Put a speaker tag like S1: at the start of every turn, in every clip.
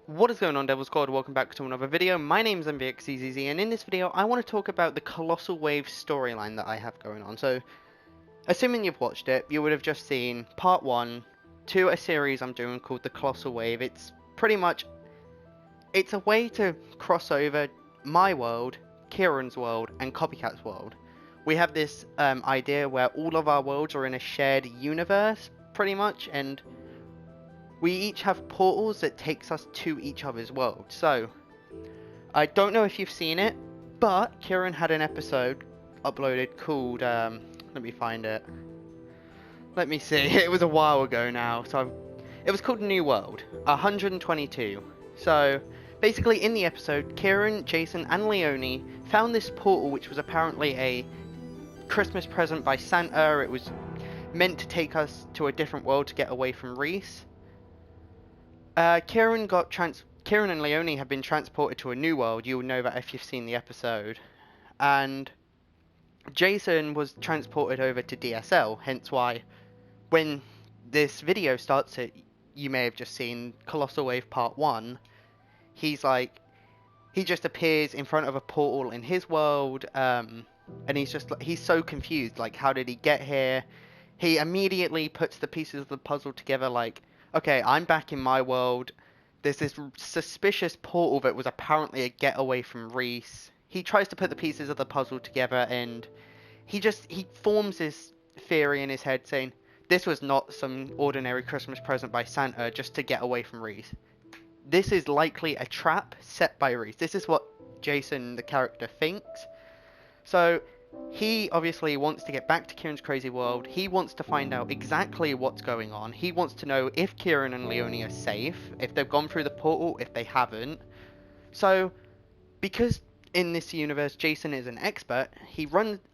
S1: What is going on, Devil Squad? Welcome back to another video. My name is MVXCZZ, and in this video I want to talk about the Colossal Wave storyline that I have going on. So, assuming you've watched it, you would have just seen part 1 to a series I'm doing called the Colossal Wave. It's pretty much, it's a way to cross over my world, Kieran's world, and Copycat's world. We have this idea where all of our worlds are in a shared universe, pretty much, and we each have portals that takes us to each other's world. So, I don't know if you've seen it, but Kieran had an episode uploaded called, let me find it. Let me see, it was a while ago now, so it was called New World, 122. So, basically in the episode, Kieran, Jason, and Leonie found this portal which was apparently a Christmas present by Santa. It was meant to take us to a different world to get away from Reese. Kieran and Leonie have been transported to a new world. You'll know that if you've seen the episode. And Jason was transported over to DSL, hence why when this video starts, you may have just seen Colossal Wave Part 1. He just appears in front of a portal in his world, and he's so confused, like, how did he get here? He immediately puts the pieces of the puzzle together, like, okay, I'm back in my world. There's this suspicious portal that was apparently a getaway from Reese. He tries to put the pieces of the puzzle together, and he forms this theory in his head saying, this was not some ordinary Christmas present by Santa just to get away from Reese. This is likely a trap set by Reese. This is what Jason, the character, thinks. So, he obviously wants to get back to Kieran's crazy world. He wants to find out exactly what's going on. He wants to know if Kieran and Leonie are safe, if they've gone through the portal, if they haven't. So, because in this universe Jason is an expert,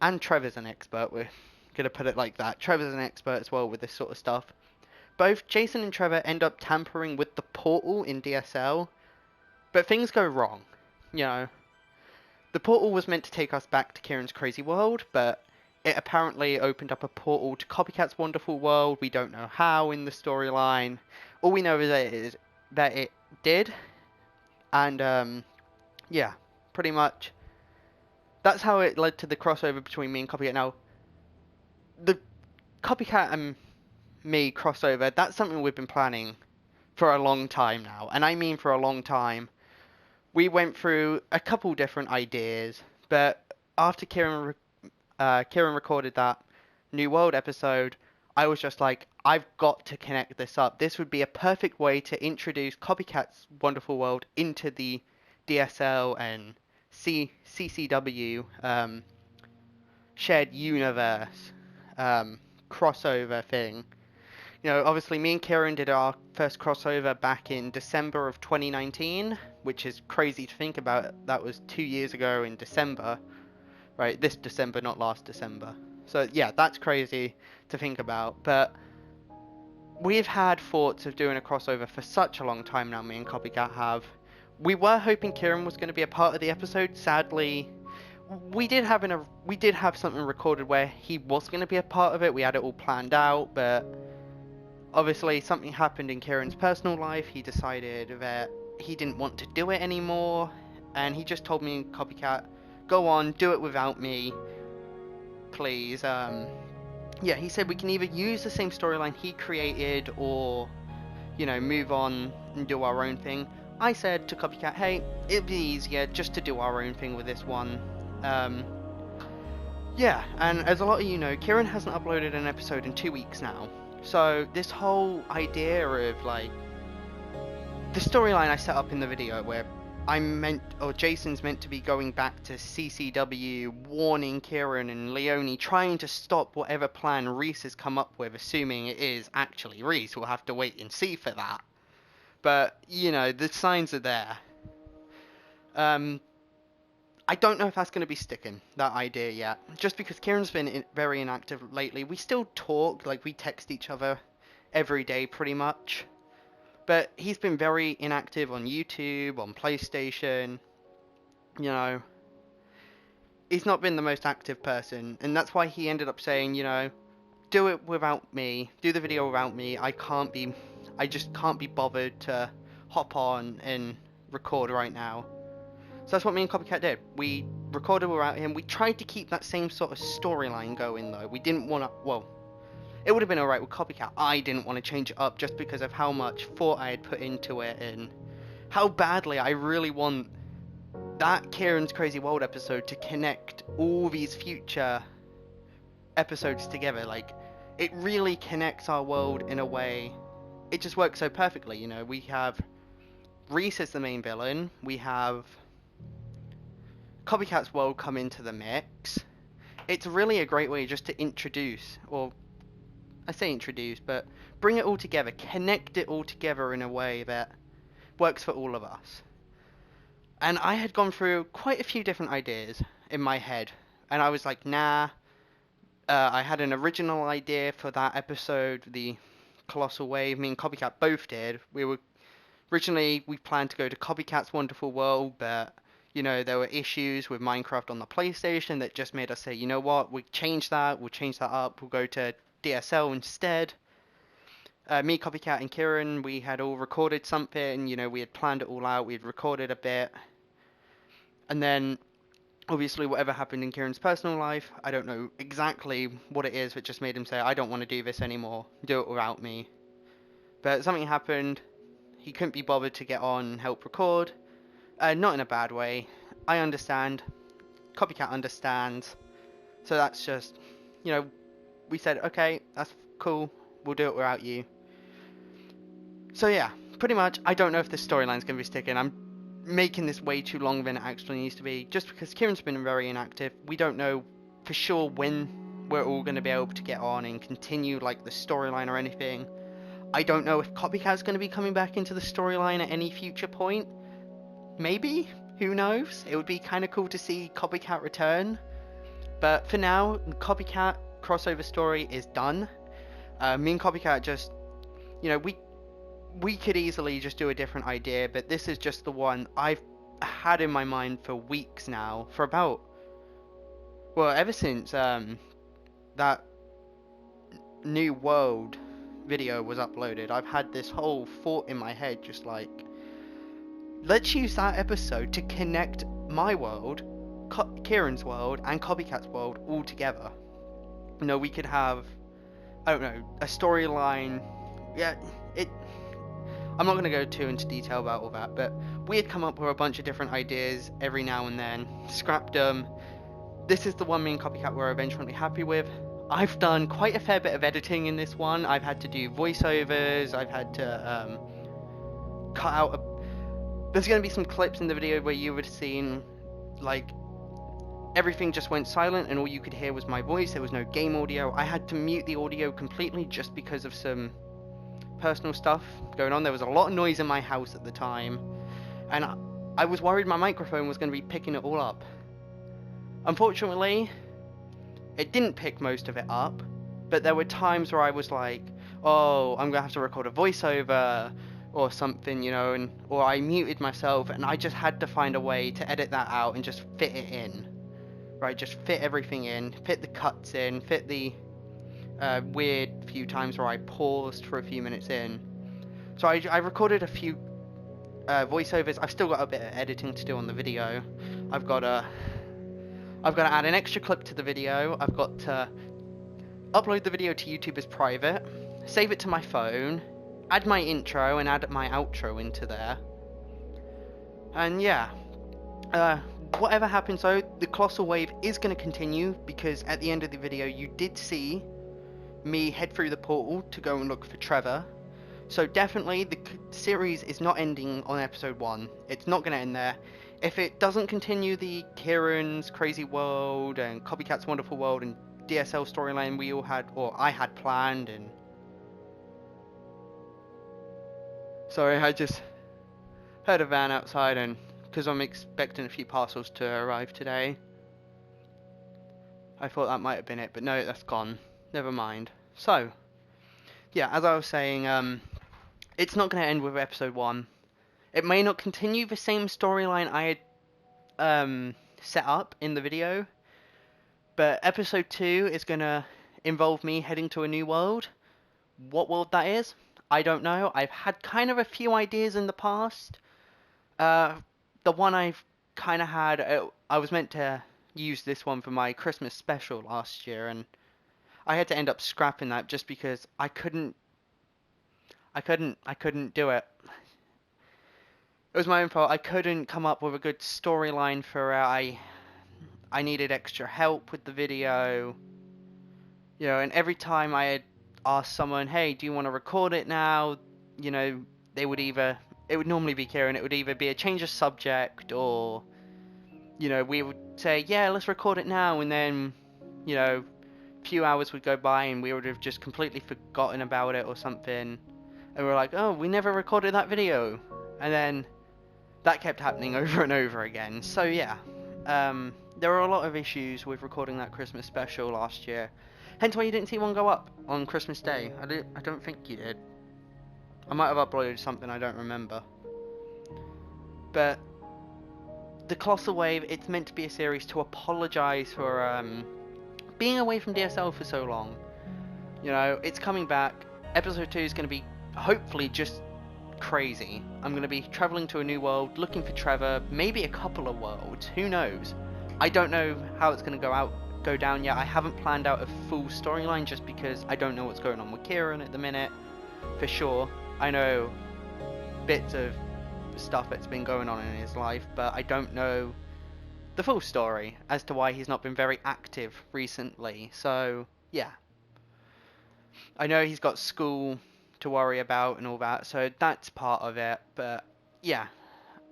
S1: and Trevor's an expert, we're going to put it like that. Trevor's an expert as well with this sort of stuff. Both Jason and Trevor end up tampering with the portal in DSL, but things go wrong, you know. The portal was meant to take us back to Kieran's crazy world, but it apparently opened up a portal to Copycat's wonderful world. We don't know how in the storyline. All we know is that it did, and yeah, pretty much. That's how it led to the crossover between me and Copycat. Now, the Copycat and me crossover, that's something we've been planning for a long time now, and I mean for a long time. We went through a couple different ideas, but after Kieran recorded that New World episode, I was just like, I've got to connect this up. This would be a perfect way to introduce Copycat's wonderful world into the DSL and CCW shared universe crossover thing. You know, obviously me and Kieran did our first crossover back in December of 2019, which is crazy to think about. That was 2 years ago in December, right? This December, not last December. So yeah, that's crazy to think about. But we've had thoughts of doing a crossover for such a long time now, me and Copycat have. We were hoping Kieran was going to be a part of the episode. Sadly, we did have something recorded where he was going to be a part of it. We had it all planned out, but obviously, something happened in Kieran's personal life. He decided that he didn't want to do it anymore, and he just told me and Copycat, go on, do it without me, please. Yeah, he said we can either use the same storyline he created, or, you know, move on and do our own thing. I said to Copycat, hey, it'd be easier just to do our own thing with this one. Yeah, and as a lot of you know, Kieran hasn't uploaded an episode in 2 weeks now. So, this whole idea of, like, the storyline I set up in the video where Jason's meant to be going back to CCW, warning Kieran and Leonie, trying to stop whatever plan Reese has come up with, assuming it is actually Reese. We'll have to wait and see for that. But, you know, the signs are there. I don't know if that's going to be sticking, that idea yet. Just because Kieran's been very inactive lately. We still talk, like we text each other every day pretty much. But he's been very inactive on YouTube, on PlayStation. You know, he's not been the most active person. And that's why he ended up saying, you know, do it without me. Do the video without me. I just can't be bothered to hop on and record right now. So that's what me and Copycat did. We recorded without him. We tried to keep that same sort of storyline going, though. We didn't want to, well, it would have been alright with Copycat. I didn't want to change it up just because of how much thought I had put into it and how badly I really want that Kieran's Crazy World episode to connect all these future episodes together. Like, it really connects our world in a way. It just works so perfectly, you know. We have Reese as the main villain. We have Copycat's world come into the mix. It's really a great way just to introduce, or I say introduce, but bring it all together, connect it all together in a way that works for all of us. And I had gone through quite a few different ideas in my head, and I was like, nah. I had an original idea for that episode, the Colossal Wave. Me and Copycat both did. Originally, we planned to go to Copycat's Wonderful World, but, you know, there were issues with Minecraft on the PlayStation that just made us say, you know what, we'll change that up, we'll go to DSL instead. Me, Copycat, and Kieran, we had all recorded something, you know, we had planned it all out, we had recorded a bit. And then, obviously, whatever happened in Kieran's personal life, I don't know exactly what it is, but just made him say, I don't want to do this anymore, do it without me. But something happened, he couldn't be bothered to get on and help record. Not in a bad way. I understand. Copycat understands. So that's just, you know, we said, okay, that's cool. We'll do it without you. So yeah, pretty much, I don't know if this storyline's going to be sticking. I'm making this way too long than it actually needs to be. Just because Kieran's been very inactive. We don't know for sure when we're all going to be able to get on and continue, like, the storyline or anything. I don't know if Copycat's going to be coming back into the storyline at any future point. Maybe? Who knows? It would be kind of cool to see Copycat return. But for now, Copycat crossover story is done. Me and Copycat just, you know, we could easily just do a different idea, but this is just the one I've had in my mind for weeks now. For about, well, ever since that New World video was uploaded, I've had this whole thought in my head, just like, let's use that episode to connect my world, Kieran's world, and Copycat's world all together. You know, we could have, I don't know, a storyline. Yeah, I'm not going to go too into detail about all that, but we had come up with a bunch of different ideas every now and then, scrapped them. This is the one me and Copycat were eventually happy with. I've done quite a fair bit of editing in this one. I've had to do voiceovers, I've had to cut out there's going to be some clips in the video where you would have seen, like, everything just went silent and all you could hear was my voice. There was no game audio. I had to mute the audio completely just because of some personal stuff going on. There was a lot of noise in my house at the time, and I was worried my microphone was going to be picking it all up. Unfortunately, it didn't pick most of it up, but there were times where I was like, oh, I'm going to have to record a voiceover or something, you know, or I muted myself, and I just had to find a way to edit that out and just fit it in, right? Just fit everything in, fit the cuts in, fit the weird few times where I paused for a few minutes in. So I recorded a few voiceovers. I've still got a bit of editing to do on the video. I've got to add an extra clip to the video. I've got to upload the video to YouTube as private, save it to my phone, add my intro and add my outro into there. And yeah, whatever happens though, the Colossal Wave is going to continue, because at the end of the video you did see me head through the portal to go and look for Trevor. So definitely the series is not ending on episode 1. It's not going to end there. If it doesn't continue the Kieran's Crazy World and Copycat's Wonderful World and DSL storyline we all had, or I had planned, and sorry, I just heard a van outside, and because I'm expecting a few parcels to arrive today, I thought that might have been it, but no, that's gone. Never mind. So, yeah, as I was saying, it's not going to end with episode 1. It may not continue the same storyline I had set up in the video, but episode 2 is going to involve me heading to a new world. What world that is, I don't know. I've had kind of a few ideas in the past. Uh, the one I've kind of had, I was meant to use this one for my Christmas special last year, and I had to end up scrapping that just because I couldn't do it. It was my own fault. I couldn't come up with a good storyline for it. I needed extra help with the video, and every time I had asked someone, hey, do you want to record it now? You know, they would either, it would normally be Kieran, it would either be a change of subject or, we would say, yeah, let's record it now, and then, a few hours would go by and we would have just completely forgotten about it or something. And we're like, oh, we never recorded that video. And then that kept happening over and over again. So yeah, there were a lot of issues with recording that Christmas special last year. Hence why you didn't see one go up on Christmas Day. I don't think you did. I might have uploaded something I don't remember. But the Colossal Wave, it's meant to be a series to apologise for being away from DSL for so long. It's coming back. Episode 2 is going to be hopefully just crazy. I'm going to be travelling to a new world, looking for Trevor, maybe a couple of worlds, who knows. I don't know how it's going to go down yet. I haven't planned out a full storyline just because I don't know what's going on with Kieran at the minute, for sure. I know bits of stuff that's been going on in his life, but I don't know the full story as to why he's not been very active recently. So yeah, I know he's got school to worry about and all that, so that's part of it. But yeah,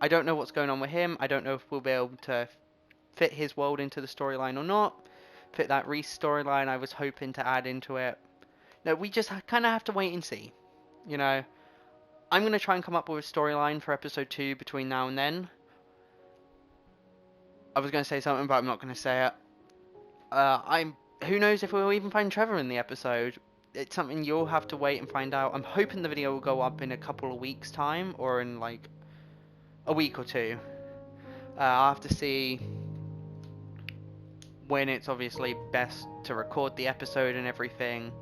S1: I don't know what's going on with him. I don't know if we'll be able to fit his world into the storyline or not, fit that Reese storyline I was hoping to add into it. No, we just kind of have to wait and see. I'm going to try and come up with a storyline for episode 2 between now and then. I was going to say something, but I'm not going to say it. Who knows if we'll even find Trevor in the episode. It's something you'll have to wait and find out. I'm hoping the video will go up in a couple of weeks' time, or in like a week or two. I'll have to see when it's obviously best to record the episode and everything.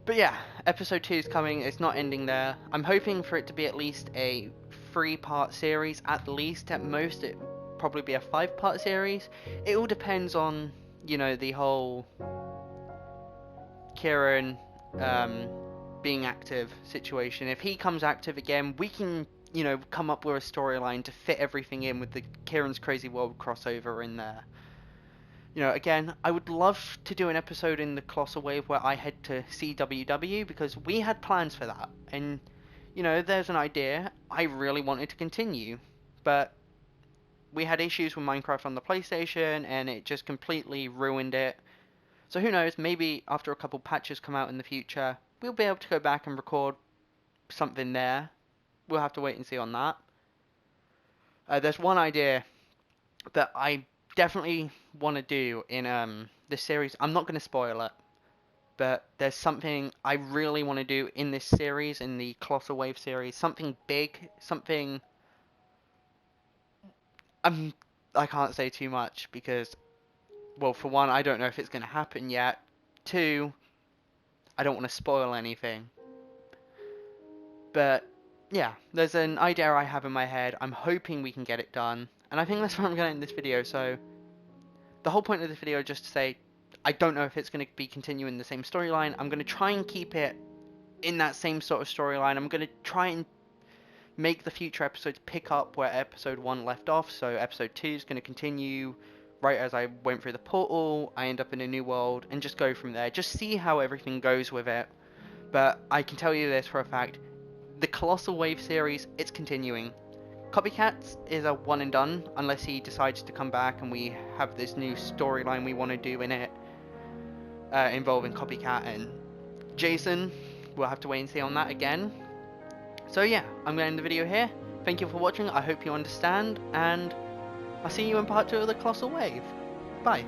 S1: But yeah, episode 2 is coming. It's not ending there. I'm hoping for it to be at least a 3-part series, at least. At most, it will probably be a 5-part series. It all depends on, the whole Kieran being active situation. If he comes active again, we can, come up with a storyline to fit everything in with the Kieran's Crazy World crossover in there. Again, I would love to do an episode in the Colossal Wave where I head to CWW, because we had plans for that. And, there's an idea I really wanted to continue. But we had issues with Minecraft on the PlayStation, and it just completely ruined it. So who knows, maybe after a couple patches come out in the future, we'll be able to go back and record something there. We'll have to wait and see on that. There's one idea that I definitely want to do in this series. I'm not going to spoil it, but there's something I really want to do in this series, in the Colossal Wave series. Something big, something... I can't say too much because, well, for one, I don't know if it's going to happen yet. 2, I don't want to spoil anything. But yeah, there's an idea I have in my head. I'm hoping we can get it done. And I think that's where I'm going to end this video. So the whole point of this video is just to say, I don't know if it's going to be continuing the same storyline. I'm going to try and keep it in that same sort of storyline. I'm going to try and make the future episodes pick up where episode 1 left off. So episode 2 is going to continue right as I went through the portal. I end up in a new world and just go from there. Just see how everything goes with it. But I can tell you this for a fact. The Colossal Wave series, it's continuing. Copycats is a one and done, unless he decides to come back and we have this new storyline we want to do in it, involving Copycat and Jason. We'll have to wait and see on that again. So yeah, I'm going to end the video here. Thank you for watching, I hope you understand, and I'll see you in part 2 of the Colossal Wave. Bye.